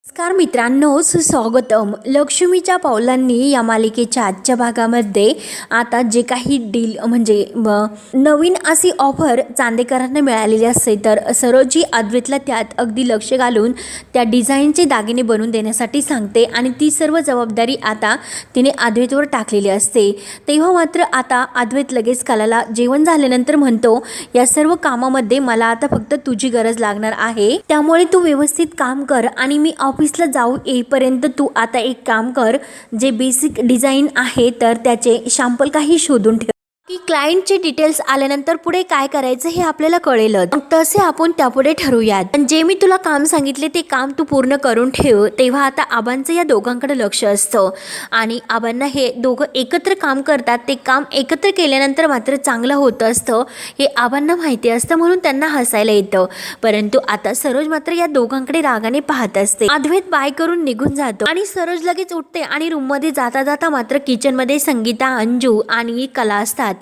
नमस्कार मित्रांनो, सुस्वागतम. लक्ष्मीच्या पावलांनी या मालिकेच्या आजच्या भागामध्ये आता जे काही डील म्हणजे नवीन अशी ऑफर चांदेकरांना मिळालेली असते, तर सरोजी अद्वैतला त्यात अगदी लक्ष घालून त्या डिझाईनचे दागिने बनवून देण्यासाठी सांगते आणि ती सर्व जबाबदारी आता तिने अद्वैतवर टाकलेली असते. तेव्हा मात्र आता अद्वैत लगेच कलाला जेवण झाल्यानंतर म्हणतो, या सर्व कामामध्ये मला आता फक्त तुझी गरज लागणार आहे, त्यामुळे तू व्यवस्थित काम कर आणि मी ऑफिसला जाऊ येईपर्यंत तू आता एक काम कर, जे बेसिक डिझाईन आहे तर त्याचे सॅम्पल काही शोधून ठेव की क्लायंटचे डिटेल्स आल्यानंतर पुढे काय करायचं हे आपल्याला कळेलच. तसे आपण त्यापुढे ठरवूयात. जे मी तुला काम सांगितले ते काम तू पूर्ण करून ठेव. तेव्हा आता आबांचं या दोघांकडे लक्ष असतं आणि आबांना हे दोघं एकत्र काम करतात, ते काम एकत्र केल्यानंतर मात्र चांगलं होतं असतं हे आबांना माहिती असतं, म्हणून त्यांना हसायला येतं. परंतु आता सरोज मात्र या दोघांकडे रागाने पाहत असते. अद्वैत बाय करून निघून जातो आणि सरोज लगेच उठते आणि रूममध्ये जाता जाता मात्र किचनमध्ये संगीता, अंजू आणि कला असतात.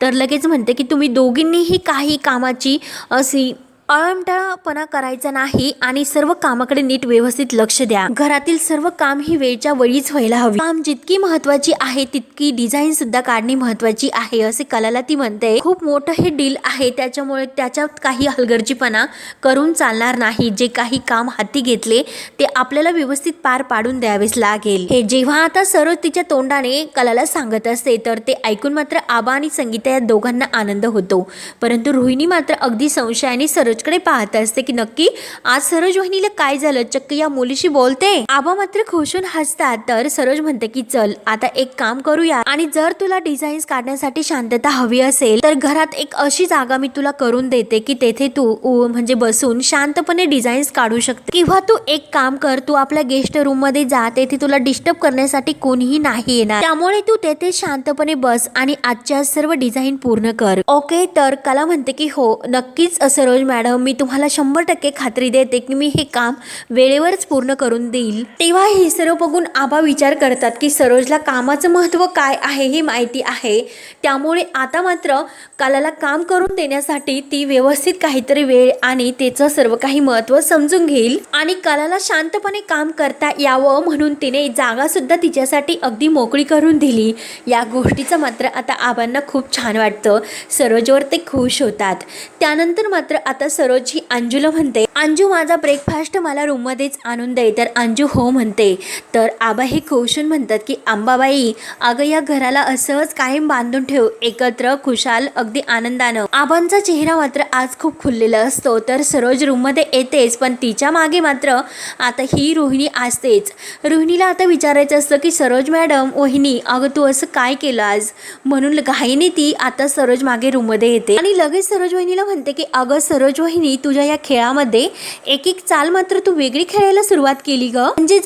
तर लगेच म्हणते की तुम्ही दोघींनीही काही कामाची अशी अळमटळपणा करायचा नाही आणि सर्व कामाकडे नीट व्यवस्थित लक्ष द्या. घरातील सर्व काम ही वेळच्या वेळीच व्हायला हवी. काम जितकी महत्वाची आहे तितकी डिझाईन सुद्धा काढणे महत्वाची आहे, असे कलाला ती म्हणते. खूप मोठं हे डील आहे, त्याच्यामुळे त्याच्यात काही हलगर्जीपणा करून चालणार नाही. जे काही काम हाती घेतले ते आपल्याला व्यवस्थित पार पाडून द्यावेच लागेल. हे जेव्हा आता सरोज तिच्या तोंडाने कलाला सांगत असते, तर ते ऐकून मात्र आबा आणि संगीता या दोघांना आनंद होतो. परंतु रोहिणी मात्र अगदी संशयाने सरोज कडे पाहत असते की नक्की आज सरोज वहिनीला काय झालं, चक्क या मुलीशी बोलते. आबा मात्र खुशून हसतात. तर सरोज म्हणते की चल आता एक काम करूया, आणि जर तुला डिझाईन्स काढण्यासाठी शांतता हवी असेल तर घरात एक अशी जागा मी तुला करून देते की तेथे तू म्हणजे बसून शांतपणे डिझाईन्स काढू शकते. किंवा तू एक काम कर, तू आपल्या गेस्ट रूम मध्ये जा, तेथे तुला डिस्टर्ब करण्यासाठी कोणीही नाही येणार, त्यामुळे तू तेथे शांतपणे बस आणि आजच्या सर्व डिझाईन पूर्ण कर. ओके. तर कला म्हणते की हो नक्कीच सरोज मॅडम, मी तुम्हाला 100% खात्री देते की मी हे काम वेळेवरच पूर्ण करून देईल. तेव्हा हे सर्व बघून आबा विचार करतात की सरोजला कामाचं महत्त्व काय आहे हे माहिती आहे, त्यामुळे आता मात्र कलाला काम करून देण्यासाठी ती व्यवस्थित काहीतरी वेळ आणि त्याचं सर्व काही महत्त्व समजून घेईल आणि कलाला शांतपणे काम करता यावं म्हणून तिने जागा सुद्धा तिच्यासाठी अगदी मोकळी करून दिली. या गोष्टीचं मात्र आता आबांना खूप छान वाटतं. सरोजवर ते खुश होतात. त्यानंतर मात्र आता सरोज ही अंजूला म्हणते, अंजू माझा ब्रेकफास्ट मला रूममध्येच आणून दे. तर अंजू हो म्हणते. तर आबा हे खुशून म्हणतात की अंबाबाई, अगं या घराला असंच कायम बांधून ठेव, एकत्र खुशाल अगदी आनंदानं. आबांचा चेहरा मात्र आज खूप खुललेला असतो. तर सरोज रूममध्ये येतेच, पण तिच्या मागे मात्र आता ही रोहिणी असतेच. रोहिणीला आता विचारायचं असतं की सरोज मॅडम, वहिनी अगं तू असं काय केलं आज, म्हणून घाईने ती आता सरोज मागे रूममध्ये येते आणि लगेच सरोज वहिनीला म्हणते की अगं सरोज वहिनी, तुझ्या या खेळामध्ये एक एक चाल मात्र तू वेगळी खेळायला सुरुवात केली ग, म्हणजे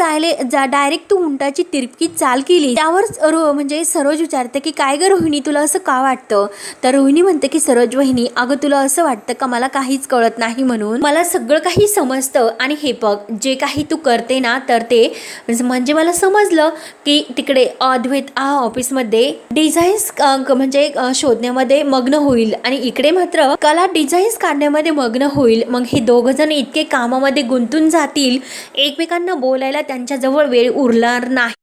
डायरेक्ट तू उंटाची तिरपकी चाल केली. त्यावर म्हणजे सरोज विचारते की काय ग रोहिणी, तुला असं का वाटतं. तर रोहिणी म्हणते की सरोज वहिनी, अगं तुला असं वाटतं का मला काहीच कळत नाही, म्हणून मला सगळं काही समजतं. आणि हे बघ जे काही तू करते ना, तर ते म्हणजे मला समजलं की तिकडे अद्वैत ऑफिसमध्ये डिझाईन्स म्हणजे शोधण्यामध्ये मग्न होईल आणि इकडे मात्र कला डिझाईन्स काढण्यामध्ये मग्न होईल. मग हे दोघ जण इतके कामामध्ये गुंतून जातील, एकमेकांना बोलायला त्यांच्याजवळ वेळ उरणार नाही.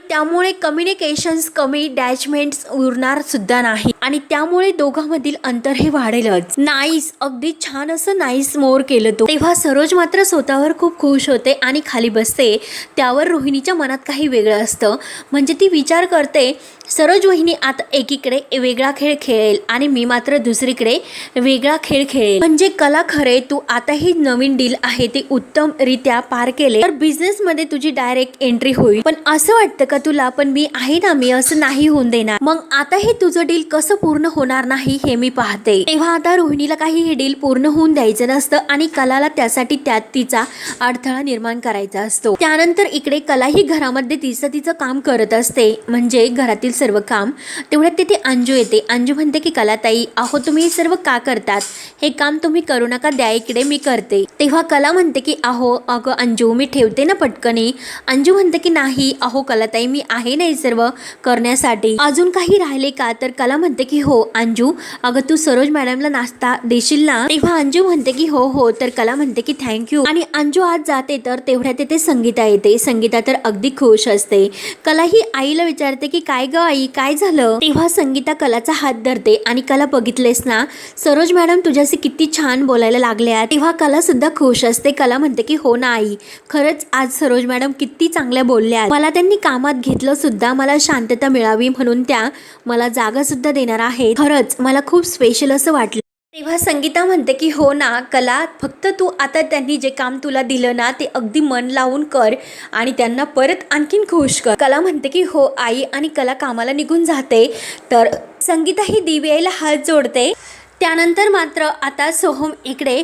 त्यामुळे कम्युनिकेशन्स कमी, डॅचमेंट्स उरणार सुद्धा नाही आणि त्यामुळे दोघांमधील अंतर हे वाढेलच. नाईस, अगदी छान असं नाईस मोर केलं तो. तेव्हा सरोज मात्र स्वतःवर खूप खुश होते आणि खाली बसते. त्यावर रोहिणीच्या मनात काही वेगळं असतं. म्हणजे ती विचार करते, सरोज वहिनी आता एकीकडे वेगळा खेळ खेळेल आणि मी मात्र दुसरीकडे वेगळा खेळ खेळेल. म्हणजे कला खरे तू आता ही नवीन डील आहे ते उत्तमरित्या पार केले तर बिझनेस मध्ये तुझी डायरेक्ट एंट्री होईल. पण असं वाटतं का तुला, पण मी आहे ना, मी असं नाही होऊन देणार. मग आता हे तुझं डील कसं पूर्ण होणार नाही हे मी पाहते. तेव्हा आता रोहिणीला काही हे डील पूर्ण होऊन द्यायचं नसतं आणि कलाला त्यासाठी त्यात तिचा अडथळा निर्माण करायचा असतो. त्यानंतर इकडे कला ही घरामध्ये तिचं काम करत असते, म्हणजे घरातील सर्व काम. तेवढ्यात तिथे अंजू येते. अंजू म्हणते की कलाताई, अहो तुम्ही सर्व का करतात, हे काम तुम्ही करू नका, द्या इकडे मी करते. तेव्हा कला म्हणते की अहो अगं अंजू मी ठेवते ना पटकनी. अंजू म्हणते की नाही अहो कला कलाताई मी आहे नाही सर्व करण्यासाठी, अजून काही राहिले का? तर कला म्हणते की हो अंजू, अगं तू सरोज मॅडमला नाश्ता देशील ना? तेव्हा अंजू म्हणते की हो हो. तर कला म्हणते की थँक्यू. आणि अंजू आज जाते तर तेवढ्यात तिथे संगीता येते. संगीता तर अगदी खुश असते. कला ही आईला विचारते की काय ग आई, काय झालं? तेव्हा संगीता कलाचा हात धरते आणि कला बघितलेस ना, सरोज मॅडम तुझ्याशी किती छान बोलायला लागल्या. तेव्हा कला सुद्धा खुश असते. कला म्हणते की हो ना आई, खरंच आज सरोज मॅडम किती चांगल्या बोलल्या. मला त्यांनी कामात घेतलं सुद्धा, मला शांतता मिळावी म्हणून त्या मला जागा सुद्धा देणार आहेत. खरंच मला खूप स्पेशल असं वाटलं. तेव्हा संगीता म्हणते की हो ना कला, फक्त तू आता त्यांनी जे काम तुला दिलं ना ते अगदी मन लावून कर आणि त्यांना परत आणखीन खुश कर. कला म्हणते की हो आई आणि कला कामाला निघून जाते. तर संगीता ही दिव्याला हात जोडते. त्यानंतर मात्र आता सोहम इकडे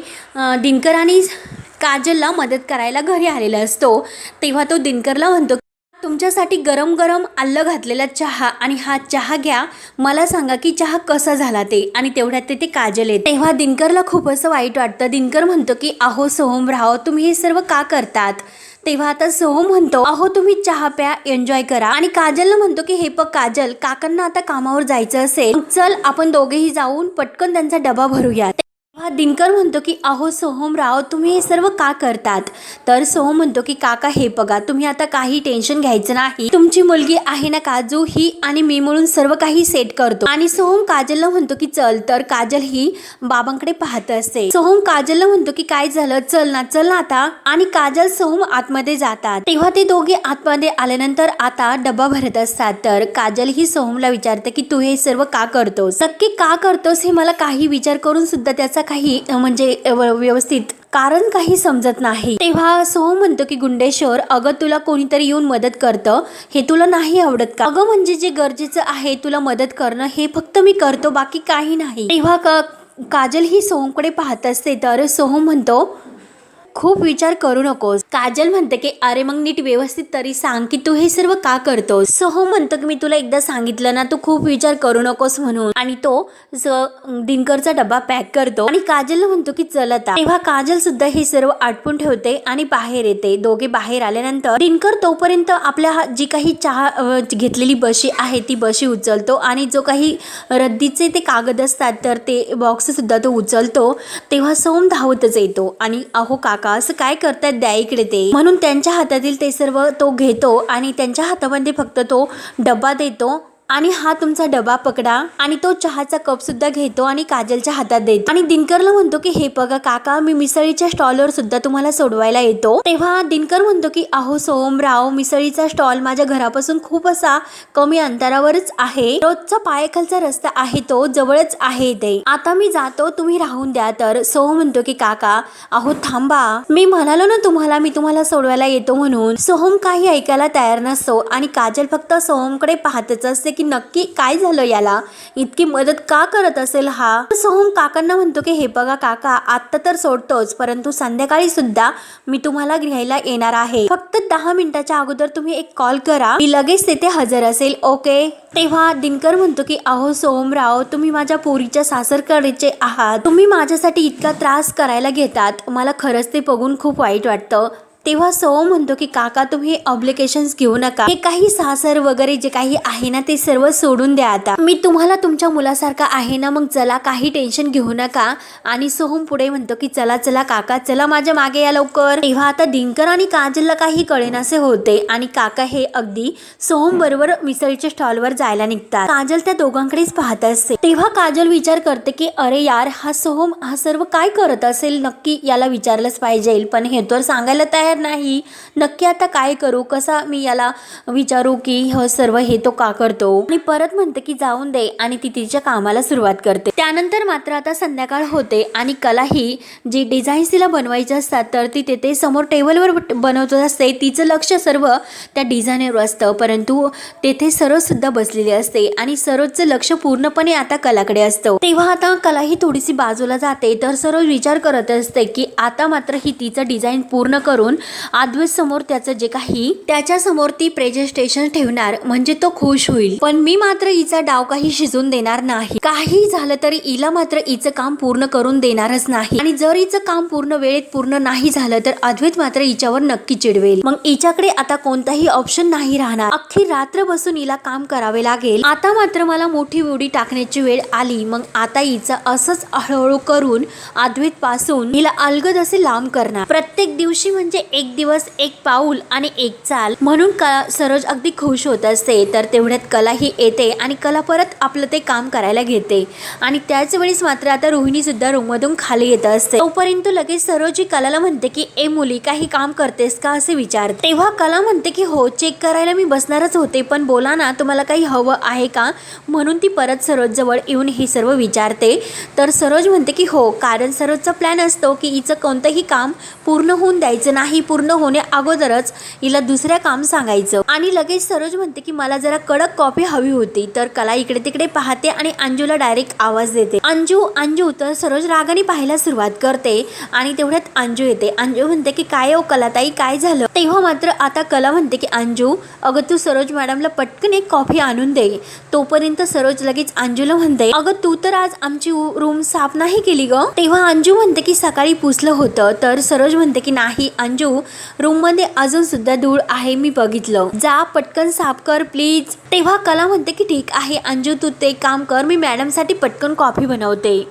दिनकर आणि काजलला मदत करायला घरी आलेला असतो. तेव्हा तो दिनकरला म्हणतो तुमच्यासाठी गरम गरम आलं घातलेला चहा आणि हा चहा घ्या, मला सांगा की चहा कसा झाला ते. आणि तेवढ्यात ते काजल येते. तेव्हा दिनकरला खूप असं वाईट वाटतं. दिनकर म्हणतो की अहो सोहमराव, तुम्ही हे सर्व का करतात? तेव्हा आता सोहम म्हणतो अहो तुम्ही चहा प्या, एन्जॉय करा. आणि काजलला म्हणतो की हे बघ काजल, काकांना आता कामावर जायचं असेल, चल आपण दोघेही जाऊन पटकन त्यांचा डबा भरूया. तेव्हा दिनकर म्हणतो की अहो सोहमराव, तुम्ही हे सर्व का करतात? तर सोहम म्हणतो की काका हे बघा, तुम्ही आता काही टेन्शन घ्यायचं नाही, तुमची मुलगी आहे ना काजू, ही आणि मी मिळून सर्व काही सेट करतो. आणि सोहम काजलला म्हणतो की चल. तर काजल ही बाबांकडे पाहत असते. सोहम काजलला म्हणतो की काय झालं, चल ना आता. आणि काजल सोहम आतमध्ये जातात. तेव्हा ते दोघे आतमध्ये आल्यानंतर आता डबा भरत असतात. तर काजल ही सोहमला विचारते की तू हे सर्व का करतोस, नक्की का करतोस हे मला काही विचार करून सुद्धा त्याचा काही म्हणजे व्यवस्थित कारण काही समजत नाही. तेव्हा सोहम म्हणतो की गुंडेश्वर, अगं तुला कोणीतरी येऊन मदत करतं हे तुला नाही आवडत का? अगं म्हणजे जे गरजेचं आहे तुला मदत करणं हे फक्त मी करतो, बाकी काही नाही. तेव्हा काजल ही सोहमकडे पाहत असते. तर सोहम म्हणतो खूप विचार करू नकोस. काजल म्हणते की अरे मग नीट व्यवस्थित तरी सांग की तू हे सर्व का करतोस. सोहम म्हणतो की मी तुला एकदा सांगितलं ना, तू खूप विचार करू नकोस म्हणून. आणि तो दिनकरचा डबा पॅक करतो आणि काजलला म्हणतो की चल आता. तेव्हा काजल सुद्धा हे सर्व आटपून ठेवते आणि बाहेर येते. दोघे बाहेर आल्यानंतर दिनकर तोपर्यंत आपल्या जी काही चहा घेतलेली बशी आहे ती बशी उचलतो आणि जो काही रद्दीचे ते कागद असतात तर ते बॉक्स सुद्धा तो उचलतो. तेव्हा सोहम धावतच येतो आणि अहो काका असं काय करतात, द्या इकडे ते, म्हणून त्यांच्या हातातील ते सर्व तो घेतो आणि त्यांच्या हातामध्ये फक्त तो डब्बा देतो आणि हा तुमचा डबा पकडा. आणि तो चहाचा कप सुद्धा घेतो आणि काजलच्या हातात देतो. आणि दिनकरला म्हणतो की हे बघा काका, मी मिसळीच्या स्टॉलवर सुद्धा तुम्हाला सोडवायला येतो. तेव्हा दिनकर म्हणतो की अहो सोहमराव, मिसळीचा स्टॉल माझ्या घरापासून खूप असा कमी अंतरावरच आहे, रोजचा पायाखालचा रस्ता आहे, तो जवळच आहे ते, आता मी जातो, तुम्ही राहून द्या. तर सोहम म्हणतो की काका अहो थांबा, मी म्हणालो ना तुम्हाला मी तुम्हाला सोडवायला येतो म्हणून. सोहम काही ऐकायला तयार नसतो आणि काजल फक्त सोहमकडे पाहतच असते की नक्की काय झालं, याला इतकी मदत का करत असेल हा. सोहम काकांना म्हणतो की हे बघा काका, आता तर सोडतोच, परंतु संध्याकाळी सुद्धा मी तुम्हाला घ्यायला येणार आहे, फक्त 10 मिनिटाच्या अगोदर तुम्ही एक कॉल करा, मी लगेच तेथे हजर असेल, ओके. तेव्हा दिनकर म्हणतो की अहो सोहमराव, तुम्ही माझ्या पोरीच्या सासरकडचे आहात, तुम्ही माझ्यासाठी इतका त्रास करायला घेतात, मला खरंच ते बघून खूप वाईट वाटतं. तेव्हा सोहम म्हणतो की काका तुम्ही ऑब्लिगेशन्स घेऊ नका, हे काही सासर वगैरे जे काही आहे ना ते सर्व सोडून द्या, आता मी तुम्हाला तुमच्या मुलासारखा आहे ना, मग चला काही टेन्शन घेऊ नका. आणि सोहम पुढे म्हणतो की चला चला काका, चला माझ्या मागे या लवकर. तेव्हा आता दिनकर आणि काजलला काही कळेनासे होते आणि काका हे अगदी सोहम बरोबर मिसळीच्या स्टॉलवर जायला निघतात. काजल त्या दोघांकडेच पाहत असते. तेव्हा काजल विचार करते की अरे यार, हा सोहम हा सर्व काय करत असेल, नक्की याला विचारलंच पाहिजे, पण हे तर सांगायला तयार नाही, नक्की आता काय करू, कसा मी याला विचारू की हे सर्व हे तो का करतो. आणि परत म्हणते की जाऊन दे आणि ती तिच्या कामाला सुरुवात करते. त्यानंतर मात्र आता संध्याकाळ होते आणि कला ही जी डिझाईन्स तिला बनवायचे असतात तर ती तेथे समोर टेबलवर बनवत असते. तिचं लक्ष सर्व त्या डिझाईनवर असतं, परंतु तेथे सरोज सुद्धा बसलेली असते आणि सरोजचं लक्ष पूर्णपणे आता कलाकडे असतं. तेव्हा आता कला ही थोडीशी बाजूला जाते तर सरोज विचार करत असते की आता मात्र ही तिचं डिझाईन पूर्ण करून अद्वैत समोर त्याचं जे काही त्याच्या समोर ती प्रेझेंटेशन ठेवणार, म्हणजे तो खुश होईल. पण मी मात्र हिचा डाव काही शिजून देणार नाही. काही झालं तरी हिला मात्र हिचं काम पूर्ण करून देणारच नाही. आणि जर हिचं काम पूर्ण वेळेत पूर्ण नाही झालं तर अद्वैत मात्र हिच्यावर नक्की चिडवेल. मग हिच्याकडे आता कोणताही ऑप्शन नाही राहणार. अख्खी रात्र बसून हिला काम करावे लागेल. आता मात्र मला मोठी उडी टाकण्याची वेळ आली. मग आता हिचं असंच हळूहळू करून अद्वैत पासून हिला अलगद असे लांब करणार. प्रत्येक दिवशी म्हणजे एक दिवस एक पाऊल आणि एक चाल म्हणून सरोज अगदी खुश होत असते. तर तेवढ्यात कला ही येते आणि कला परत आपलं ते काम करायला घेते. आणि त्याच वेळेस मात्र आता रोहिणी सुद्धा रूम मधून खाली येत असते. तोपर्यंत लगेच सरोज ही कलाला म्हणते की ए मुली, काही काम करतेस का असे विचारते. तेव्हा कला म्हणते की हो, चेक करायला मी बसणारच होते, पण बोला ना, तुम्हाला काही हवं आहे का, म्हणून ती परत सरोज जवळ येऊन हे सर्व विचारते. तर सरोज म्हणते की हो, कारण सरोजचा प्लॅन असतो की हिचं कोणतंही काम पूर्ण होऊन द्यायचं नाही, पूर्ण होण्या अगोदरच हिला दुसऱ्या काम सांगायचं. आणि लगेच सरोज म्हणते की मला जरा कडक कॉफी हवी होती. तर कला इकडे तिकडे पाहते आणि अंजूला डायरेक्ट आवाज देते, अंजू अंजू. तर सरोज रागाने पाहायला सुरुवात करते आणि तेवढ्यात अंजू येते. अंजू म्हणते की काय हो कलाताई, काय झालं. तेव्हा मात्र आता कला म्हणते की अंजू, अगं तू सरोज मॅडमला पटकन एक कॉफी आणून दे. तोपर्यंत सरोज लगेच अंजूला म्हणते, अगं तू तर आज आमची रूम साफ नाही केली ग. तेव्हा अंजू म्हणते की सकाळी पुसलं होतं. तर सरोज म्हणते की नाही अंजू, रूम मध्ये अजून सुद्धा धूळ आहे, मी बघितलं, जा पटकन साफ कर प्लीज. तेव्हा कला म्हणते की ठीक आहे अंजू, तू ते काम कर, मी मॅडम साठी पटकन कॉफी बनवते.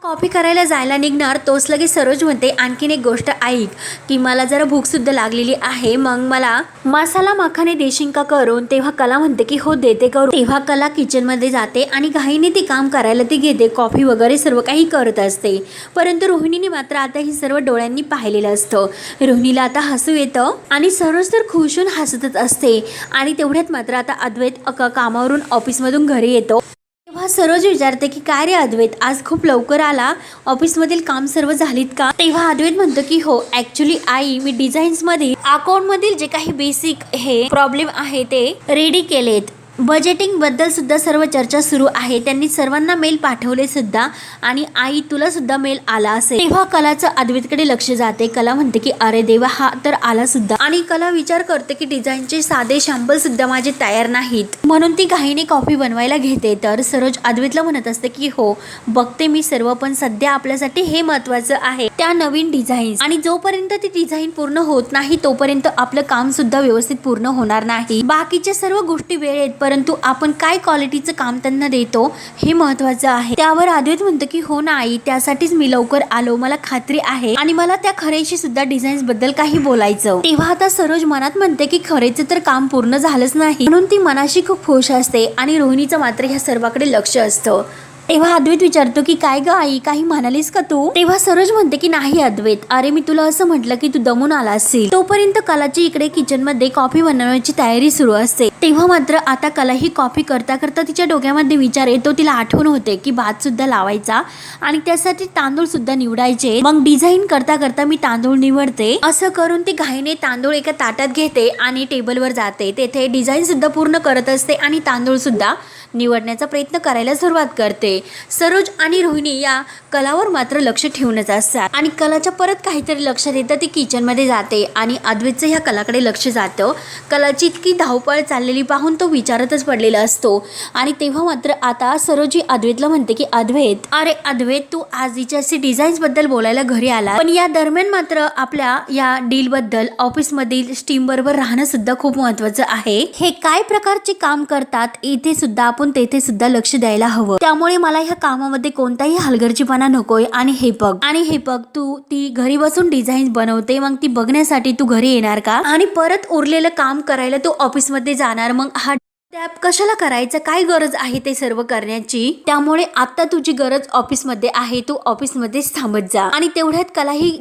कॉफी करायला जायला निघणार तोच लगेच सरोज म्हणते, आणखीन एक गोष्ट ऐक की मला जरा भूक सुद्धा लागलेली आहे, मग मला मसाला मखाने देशील का करून. तेव्हा कला म्हणते की हो देते करू. तेव्हा कला किचन मध्ये जाते आणि घाईने ती काम करायला ती घेते, कॉफी वगैरे सर्व काही करत असते. परंतु रोहिणीने मात्र आता ही सर्व डोळ्यांनी पाहिलेलं असतं. रोहिणीला आता हसू येतं आणि सरोज तर खुश होऊन हसतच असते. आणि तेवढ्यात मात्र आता अद्वैत कामावरून ऑफिसमधून घरी येतो. तेव्हा सरोज विचारते की काय रे अद्वैत, आज खूप लवकर आला, ऑफिसमधील काम सर्व झालीत का. तेव्हा अद्वैत म्हणतो की हो, ऍक्च्युली आई मी डिझाईन्स मध्ये अकाउंट मधील जे काही बेसिक हे प्रॉब्लेम आहे ते रेडी केलेत. बजेटिंग बद्दल सुद्धा सर्व चर्चा सुरू आहे, त्यांनी सर्वांना मेल पाठवले सुद्धा आणि आई तुला सुद्धा मेल आला असेल. तेव्हा कलाचं अद्वैतकडे लक्ष जाते. कला म्हणते की अरे देवा, हा तर आला सुद्धा. आणि कला विचार करते की डिझाईनचे साधे शॅम्पल सुद्धा माझे तयार नाहीत, म्हणून ती घाईने कॉफी बनवायला घेते. तर सरोज अद्वैतला म्हणत असते की हो बघते मी सर्व, पण सध्या आपल्यासाठी हे महत्वाचं आहे त्या नवीन डिझाईन, आणि जोपर्यंत ती डिझाईन पूर्ण होत नाही तोपर्यंत आपलं काम सुद्धा व्यवस्थित पूर्ण होणार नाही. बाकीच्या सर्व गोष्टी वेळेत, परंतु आपण काय क्वालिटीचं काम त्यांना देतो हे महत्वाचं आहे. त्यावर अद्वैत म्हणतो की हो ना आई, त्यासाठीच मी लवकर आलो, मला खात्री आहे आणि मला त्या खरेशी सुद्धा डिझाईन्स बद्दल काही बोलायचं. तेव्हा आता सरोज मनात म्हणते की खरेचं तर काम पूर्ण झालंच नाही, म्हणून ती मनाशी खूप खुश असते आणि रोहिणीचं मात्र ह्या सर्वाकडे लक्ष असतं. तेव्हा अद्वैत विचारतो की काय ग आई, काही म्हणालीस का तू. तेव्हा सरोज म्हणते की नाही अद्वैत, अरे मी तुला असं म्हटलं की तू दमून आला असेल. तोपर्यंत कलाची इकडे किचन मध्ये कॉफी बनवण्याची तयारी सुरू असते. तेव्हा मात्र आता कला ही कॉफी करता करता तिच्या डोक्यामध्ये विचार येतो. तिला आठवण होते की भात सुद्धा लावायचा आणि त्यासाठी तांदूळ सुद्धा निवडायचे. मग डिझाईन करता करता मी तांदूळ निवडते. असं करून ती घाईने तांदूळ एका ताटात घेते आणि टेबलवर जाते. तेथे डिझाईन सुद्धा पूर्ण करत असते आणि तांदूळ सुद्धा निवडण्याचा प्रयत्न करायला सुरुवात करते. सरोज आणि रोहिणी या कलावर मात्र लक्ष ठेवूनच असतात आणि कलाच्या परत काहीतरी लक्षात येतं. ती किचन मध्ये जाते आणि अद्वैतचं ह्या कलाकडे लक्ष जातं. कलाची इतकी धावपळ चाललेली पाहून तो विचारतच पडलेला असतो. आणि तेव्हा मात्र आता सरोजी अद्वैतला म्हणते की अद्वैत, अरे अद्वैत, तू आज हिच्याशी डिझाईन्स बद्दल बोलायला घरी आला, पण या दरम्यान मात्र आपल्या या डील बद्दल ऑफिस मधील टीम बरोबर राहणं सुद्धा खूप महत्वाचं आहे. हे काय प्रकारचे काम करतात इथे सुद्धा आपण तेथे सुद्धा लक्ष द्यायला हवं. त्यामुळे मला ह्या कामामध्ये कोणताही हलगर्जीपणा नकोय. आणि हे बघ तू ती घरी बसून डिझाईन बनवते, मग ती बघण्यासाठी तू घरी येणार का, आणि परत उरलेलं काम करायला तू ऑफिस मध्ये जाणार, मग हा टॅप कशाला करायचं, काय गरज आहे ते सर्व करण्याची. त्यामुळे आता तुझी गरज ऑफिसमध्ये आहे, तू ऑफिसमध्येच थांबत जा. आणि तेवढ्यात कला ही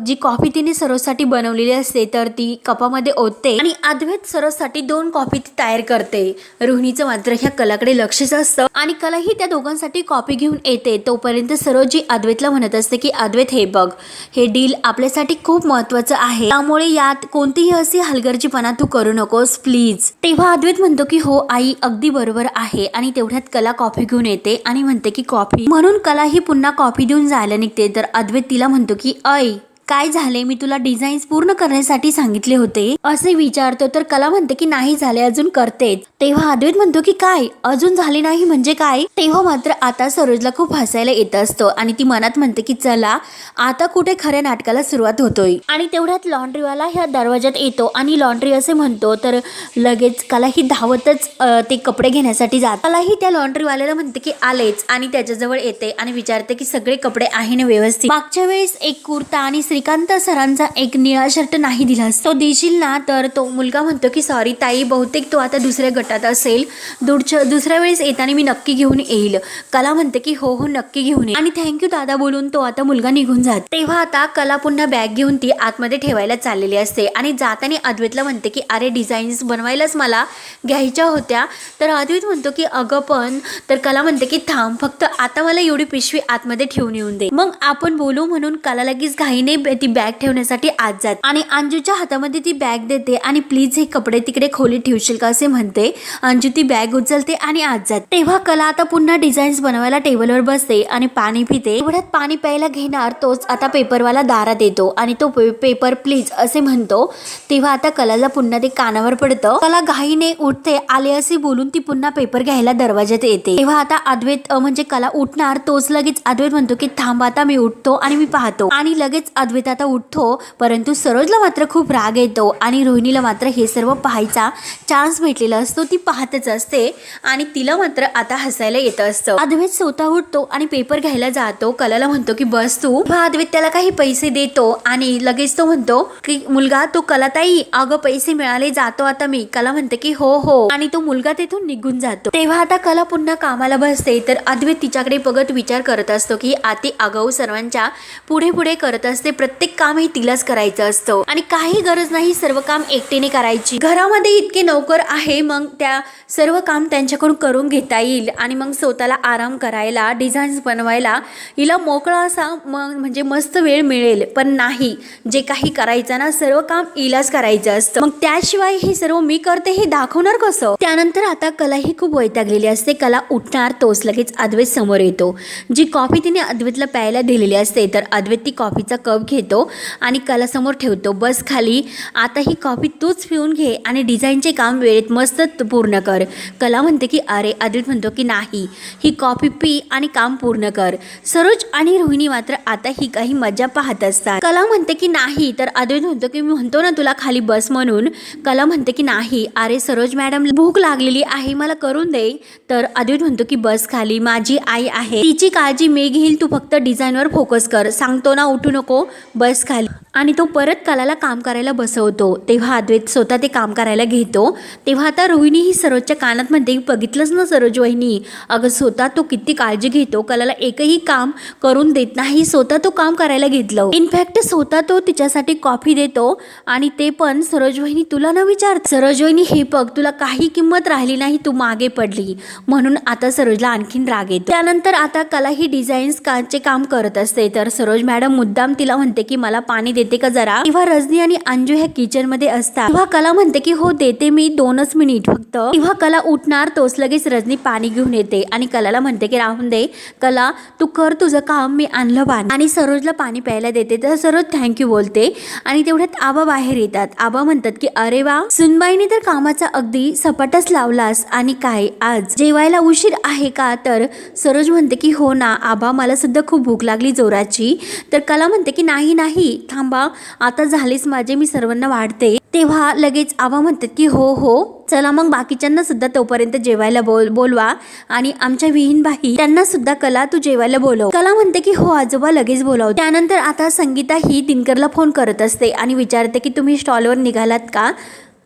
जी कॉफी तिने सरोजसाठी बनवलेली असते तर ती कपामध्ये ओतते आणि अद्वैत सरोजसाठी 2 कॉफी तयार करते. रोहिणीचं मात्र ह्या कलाकडे लक्षच असतं आणि कला ही त्या दोघांसाठी कॉफी घेऊन येते. तोपर्यंत सरोजी अद्वैतला म्हणत असते की अद्वैत, हे बघ, हे डील आपल्यासाठी खूप महत्वाचं आहे, त्यामुळे यात कोणतीही अशी हलगर्जीपणा तू करू नकोस प्लीज. तेव्हा अद्वैत म्हणतो की हो आई, अगदी बरोबर आहे. आणि तेवढ्यात कला कॉफी घेऊन येते आणि म्हणते की कॉफी, म्हणून कला ही पुन्हा कॉफी देऊन जायला निघते. तर अद्वैत तिला म्हणतो की ऐ काय झाले, मी तुला डिझाईन्स पूर्ण करण्यासाठी सांगितले होते असे विचारतो. तर कला म्हणते की नाही झाले, अजून करते. तेव्हा अद्वैत म्हणतो की काय अजून झाले नाही म्हणजे काय. तेव्हा मात्र आता सरोजला खूप हसायला येत असतं आणि ती मनात म्हणते की चला आता कुठे खऱ्या नाटकाला सुरुवात होतोय. आणि तेवढ्यात लॉन्ड्रीवाला ह्या दरवाज्यात येतो आणि लॉन्ड्री असे म्हणतो. तर लगेच कला ही धावतच ते कपडे घेण्यासाठी जात. कला ही त्या लॉन्ड्रीवाल्याला म्हणते की आलेच आणि त्याच्याजवळ येते आणि विचारते की सगळे कपडे आहे ना व्यवस्थित. मागच्या वेळेस एक कुर्ता आणि श्रीकांत सरांचा एक निळा शर्ट नाही दिलास, तो देशील ना. तर तो मुलगा म्हणतो की सॉरी ताई, बहुतेक तो आता दुसऱ्या गटात असेल, दुसऱ्या वेळेस येताना मी नक्की घेऊन येईल. कला म्हणते की हो हो नक्की घेऊन ये आणि थँक्यू दादा बोलून तो आता मुलगा निघून जात. तेव्हा आता कला पुन्हा बॅग घेऊन ती आतमध्ये ठेवायला चाललेली असते आणि जाताना अद्वैतला म्हणते की अरे डिझाईन्स बनवायलाच मला घ्यायच्या होत्या. तर अद्वैत म्हणतो की अगं पण. तर कला म्हणते की थांब, फक्त आता मला एवढी पिशवी आतमध्ये ठेवून येऊन दे, मग आपण बोलू. म्हणून कला लगेच घाईने ती बॅग ठेवण्यासाठी आत जाते आणि अंजूच्या हातामध्ये ती बॅग देते आणि प्लीज हे कपडे तिकडे खोलीत ठेवशील का असे म्हणते. अंजू ती बॅग उचलते आणि आत जाते. तेव्हा कला आता पुन्हा डिझाईन्स बनवायला टेबलवर बसते आणि पाणी पिते. एवढ्यात पाणी प्यायला घेणार तोच आता पेपरवाला दारात येतो आणि तो पेपर प्लीज असे म्हणतो. तेव्हा आता कलाला पुन्हा ते कानावर पडतं. कला घाईने उठते, आले असे बोलून ती पुन्हा पेपर घ्यायला दरवाज्यात येते. तेव्हा आता अद्वैत म्हणजे कला उठणार तोच लगेच अद्वैत म्हणतो की थांब आता मी उठतो आणि मी पाहतो. आणि लगेच अद्वैत आता उठतो. परंतु सरोजला मात्र खूप राग येतो आणि रोहिणीला मात्र हे सर्व पाहायचा चान्स भेटलेला असतो. ती पाहतच असते आणि तिला मात्र आता हसायला येत असतं. अद्वैत स्वतः उठतो आणि पेपर घ्यायला जातो. कलाला म्हणतो की बस तू. अद्वैत त्याला काही पैसे देतो आणि लगेच तो म्हणतो की मुलगा तू कलाताई अगं पैसे मिळाले, जातो आता मी. कला म्हणते की हो हो आणि तो मुलगा तेथून निघून जातो. तेव्हा आता कला पुन्हा कामाला बसते. तर अद्वैत तिच्याकडे बघत विचार करत असतो की आती आगाऊ सर्वांच्या पुढे पुढे करत असते, प्रत्येक काम हे तिलाच करायचं असतं आणि काही गरज नाही सर्व काम एकटीने करायची. घरामध्ये इतके नौकर आहे, मग त्या सर्व काम त्यांच्याकडून करून घेता येईल आणि मग स्वतःला आराम करायला, डिझाईन्स बनवायला हिला मोकळा असा म्हणजे मस्त वेळ मिळेल. पण नाही, जे काही करायचं ना सर्व काम हिलाच करायचं असतं. मग त्याशिवाय हे सर्व मी करते हे दाखवणार कसं. त्यानंतर आता कला ही खूप वैतागलेली असते. कला उठणार तोच लगेच अद्वैत समोर येतो. जी कॉफी तिने अद्वैतला प्यायला दिलेली असते, तर अद्वैत ती कॉफीचा कप घेतो आणि कला समोर ठेवतो. बस खाली, आता ही कॉफी तूच पिऊन घे आणि डिझाईनचे काम वेळेत मस्त पूर्ण कर. कला म्हणते की अरे. अद्वैत म्हणतो की नाही, ही कॉफी पी आणि काम पूर्ण कर. सरोज आणि रोहिणी मात्र आता ही काही मजा पाहत असतात. कला म्हणते की नाही, तर अद्वैत म्हणतो की मी म्हणतो ना तुला खाली बस म्हणून. कला म्हणते की नाही, अरे सरोज मॅडम भूक लागलेली आहे, मला करून दे. तर अद्वैत म्हणतो की बस खाली, माझी आई आहे, तिची काळजी मी घेईल, तू फक्त डिझाईनवर फोकस कर, सांगतो ना उठू नको, बस खाली. आणि तो परत कलाला काम करायला बसवतो. तेव्हा अद्वैत स्वतः ते काम करायला घेतो. तेव्हा आता रोहिणी ही सरोजच्या कानात म्हणते बघितलंच ना सरोज वहिनी, अगं स्वतः तो किती काळजी घेतो, कलाला एकही काम करून देत नाही, स्वतः तो काम करायला घेतलं. इनफॅक्ट स्वतः तो तिच्यासाठी कॉफी देतो आणि ते पण सरोज वहिनी तुला न विचार. सरोज वहिनी हे बघ, तुला काही किंमत राहिली नाही, तू मागे पडली. म्हणून आता सरोजला आणखीन राग येतो. त्यानंतर आता कला ही डिझाईन्स चे काम करत असते. तर सरोज मॅडम मुद्दाम तिला म्हणते की मला पाणी देते का जरा. तेव्हा रजनी आणि अंजू ह्या किचन मध्ये असतात. तेव्हा कला म्हणते की हो देते मी, 2च मिनिट फक्त. तेव्हा कला उठणार तोच लगेच रजनी पाणी घेऊन येते आणि कलाला म्हणते की राहून दे कला, तू कर तुझं काम, मी आणलं पाणी. आणि सरोजला पाणी प्यायला देते. तर सरोज थँक्यू बोलते आणि तेवढ्यात आबा बाहेर येतात. आबा म्हणतात की अरे वा, सुनबाईने तर कामाचा अगदी सपाटच लावलास. आणि काय आज जेवायला उशीर आहे का. तर सरोज म्हणते की हो ना आबा, मला सुद्धा खूप भूक लागली जोराची. तर कला म्हणते की नाही नाही थांबा, आता झालीच माझे, मी सर्वांना वाढते. तेव्हा लगेच आबा म्हणतात की हो हो चला मग बाकीच्यांना सुद्धा तोपर्यंत जेवायला बोलवा आणि आमच्या विहीनबाई त्यांना सुद्धा कला तू जेवायला बोलव. कला म्हणते की हो आजोबा लगेच बोलाव. त्यानंतर आता संगीता ही दिनकरला फोन करत असते आणि विचारते की तुम्ही स्टॉलवर निघालात का.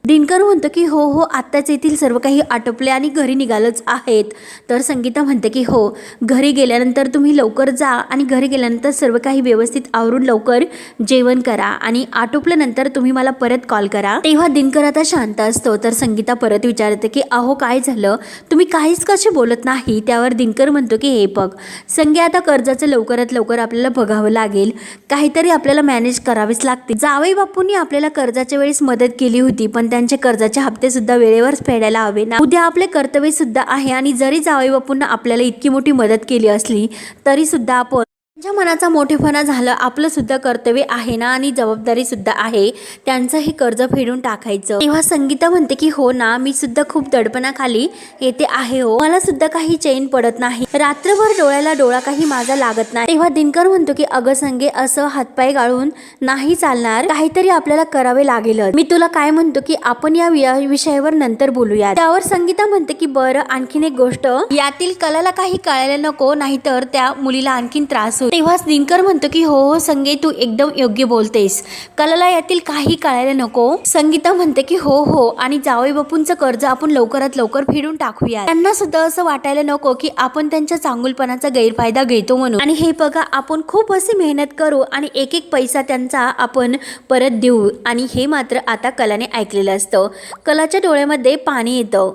दिनकर म्हणतो की हो हो आत्ताच येथील सर्व काही आटोपले आणि घरी निघालच आहेत. तर संगीता म्हणते की हो, घरी गेल्यानंतर तुम्ही लवकर जा आणि घरी गेल्यानंतर सर्व काही व्यवस्थित आवरून लवकर जेवण करा आणि आटोपल्यानंतर तुम्ही मला परत कॉल करा. तेव्हा दिनकर आता शांत असतो. तर संगीता परत विचारते की अहो काय झालं, तुम्ही काहीच कसे बोलत नाही. त्यावर दिनकर म्हणतो की हे बघ संगे, आता कर्जाचं लवकरात लवकर आपल्याला बघावं लागेल, काहीतरी आपल्याला मॅनेज करावेच लागते. जावई बापूंनी आपल्याला कर्जाच्या वेळेस मदत केली होती, पण त्यांचे कर्जाचे हप्ते सुद्धा वेळेवर फेडायला हवे ना. उद्या आपले कर्तव्य सुद्धा आहे आणि जरी जावई बापूंना आपल्याला इतकी मोठी मदत केली असली तरी सुद्धा आपण माझ्या मनाचा मोठेपणा झालं, आपलं सुद्धा कर्तव्य आहे ना आणि जबाबदारी सुद्धा आहे त्यांचं हे कर्ज फेडून टाकायचं. तेव्हा संगीता म्हणते की हो ना, मी सुद्धा खूप दडपणाखाली येते आहे हो, मला सुद्धा काही चैन पडत नाही, रात्रभर डोळ्याला डोळा काही माझा लागत नाही. तेव्हा दिनकर म्हणतो की अगं संगे, असं हातपाय गाळून नाही चालणार, काहीतरी आपल्याला करावे लागेल. मी तुला काय म्हणतो की आपण या विषयावर नंतर बोलूया. त्यावर संगीता म्हणते की बरं, आणखीन एक गोष्ट, यातील कलाला काही कळायला नको, नाहीतर त्या मुलीला आणखीन त्रास होईल. तेव्हा दिनकर म्हणतो की हो हो संगे, तू एकदम योग्य बोलतेस, कलाला यातील काही कळायला नको. संगीता म्हणते की हो हो, आणि जावई बापूंचं कर्ज आपण लवकरात लवकर फेडून टाकूया. त्यांना सुद्धा असं वाटायला नको की आपण त्यांच्या चांगुलपणाचा गैरफायदा घेतो म्हणून. आणि हे बघा, आपण खूप अशी मेहनत करू आणि एक एक पैसा त्यांचा आपण परत देऊ. आणि हे मात्र आता कलाने ऐकलेलं असतं. कलाच्या डोळ्यामध्ये पाणी येतं.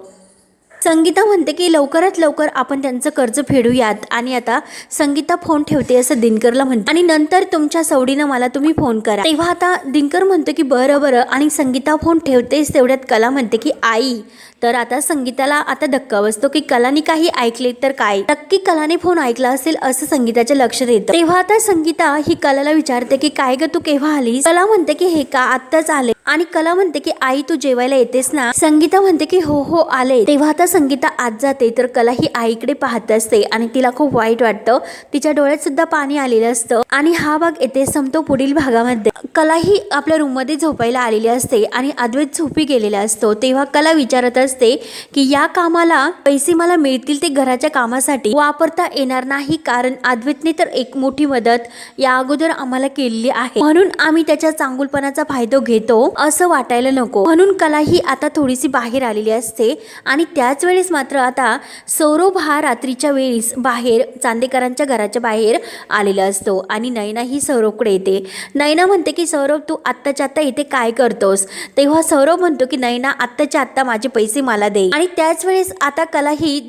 संगीता म्हणते की लवकरात लवकर आपण त्यांचं कर्ज फेडूयात. आणि आता संगीता फोन ठेवते असं दिनकरला म्हणते, आणि नंतर तुमच्या सवडीनं मला तुम्ही फोन करा. तेव्हा आता दिनकर म्हणतो की बरं बरं, आणि संगीता फोन ठेवतेच. तेवढ्यात कला म्हणते की आई. तर आता संगीताला आता धक्का बसतो की कलाने काही ऐकले तर काय, नक्की कलाने फोन ऐकला असेल असं संगीताच्या लक्षात येतं. तेव्हा आता संगीता ही कलाला विचारते की काय ग, तू केव्हा आलीस? कला म्हणते की हे का, आत्ताच आले. आणि कला म्हणते की आई, तू जेवायला येतेस ना? संगीता म्हणते की हो हो आले. तेव्हा आता संगीता आत जाते, तर कला ही आईकडे पाहत असते आणि तिला खूप वाईट वाटतं. तिच्या डोळ्यात सुद्धा पाणी आलेलं असतं. आणि हा भाग येथे संपतो. पुढील भागामध्ये कला ही आपल्या रूम मध्ये झोपायला आलेली असते आणि अद्वैत झोपी गेलेला असतो. तेव्हा कला विचारत असते की या कामाला पैसे मला मिळतील ते घराच्या कामासाठी वापरता येणार नाही, कारण अद्वैतने तर एक मोठी मदत या अगोदर आम्हाला केलेली आहे, म्हणून आम्ही त्याच्या चांगुलपणाचा फायदा घेतो असं वाटायला नको. म्हणून कला ही आता थोडीशी बाहेर आलेली असते. आणि त्याच वेळेस मात्र आता सौरभ हा रात्रीच्या वेळेस बाहेर चांदेकरांच्या घराच्या बाहेर आलेला असतो. आणि नैना ही सौरभकडे येते. नैना म्हणते की सौरभ, तू आत्ताच्या आत्ता इथे काय करतोस? तेव्हा सौरभ म्हणतो की नैना, आत्ताच्या आत्ता माझे पैसे मला दे. आणि त्याच वेळेस आता कला ही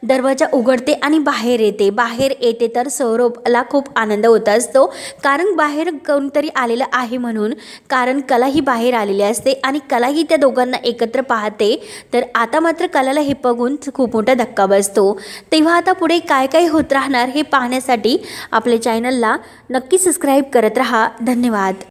दरवाजा उघडते आणि बाहेर येते. तर सौरभला खूप आनंद होत असतो, कारण बाहेर कोणतरी आलेलं आहे म्हणून. कारण कला ही बाहेर आलेली असते आणि कला ही त्या दोघांना एकत्र पाहते. तर आता मात्र कलाला हे बघून खूप मोठा धक्का बसतो. तेव्हा आता पुढे काय काय होत राहणार हे पाहण्यासाठी आपल्या चॅनलला नक्की सबस्क्राईब करत राहा. धन्यवाद.